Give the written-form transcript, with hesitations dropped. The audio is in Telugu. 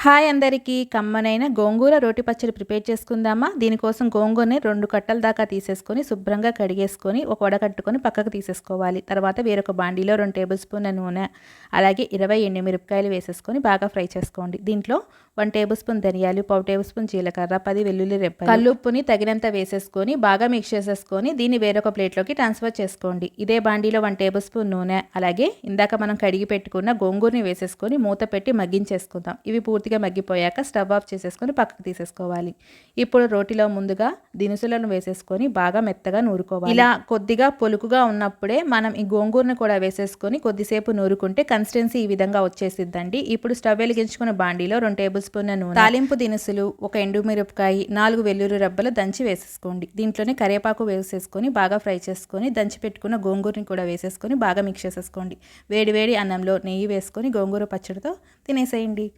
హాయ్ అందరికీ, కమ్మనైన గోంగూర రోటి పచ్చడి ప్రిపేర్ చేసుకుందామా. దీనికోసం గోంగూరని 2 కట్టల దాకా తీసేసుకొని శుభ్రంగా కడిగేసుకొని ఒక వడకట్టుకొని పక్కకు తీసేసుకోవాలి. తర్వాత వేరొక బాండీలో 2 టేబుల్ స్పూన్ల నూనె, అలాగే 20 ఎండుమిరపకాయలు వేసేసుకొని బాగా ఫ్రై చేసుకోండి. దీంట్లో 1 టేబుల్ స్పూన్ ధనియాలు, 1/2 టేబుల్ స్పూన్ జీలకర్ర, 10 వెల్లుల్లి రెబ్బలు, కల్లుప్పుని తగినంత వేసేసుకొని బాగా మిక్స్ చేసేసుకొని దీన్ని వేరొక ప్లేట్లోకి ట్రాన్స్ఫర్ చేసుకోండి. ఇదే బాండీలో 1 టేబుల్ స్పూన్ నూనె, అలాగే ఇందాక మనం కడిగి పెట్టుకున్న గోంగూరని వేసేసుకొని మూత పెట్టి మగ్గించేసుకుందాం. ఇవి పూర్తిగా మగ్గిపోయాక స్టవ్ ఆఫ్ చేసేసుకొని పక్కకు తీసేసుకోవాలి. ఇప్పుడు రోటిలో ముందుగా దినుసులను వేసేసుకొని బాగా మెత్తగా నూరుకోవాలి. ఇలా కొద్దిగా పొలుకుగా ఉన్నప్పుడే మనం ఈ గోంగూరను కూడా వేసేసుకొని కొద్దిసేపు నూరుకుంటే కన్సిస్టెన్సీ ఈ విధంగా వచ్చేసిద్దండి. ఇప్పుడు స్టవ్ వెలిగించుకున్న బాండీలో 2 టేబుల్ స్పూన్ల నూనె, తాలింపు దినుసులు, 1 ఎండుమిరపకాయ, 4 వెల్లుల్లి రెబ్బలు దంచి వేసేసుకోండి. దీంట్లోనే కరివేపాకు వేసేసుకొని బాగా ఫ్రై చేసుకొని దంచి పెట్టుకున్న గోంగూరని కూడా వేసేసుకొని బాగా మిక్స్ చేసేసుకోండి. వేడి వేడి అన్నంలో నెయ్యి వేసుకొని గోంగూర పచ్చడితో తినేసేయండి.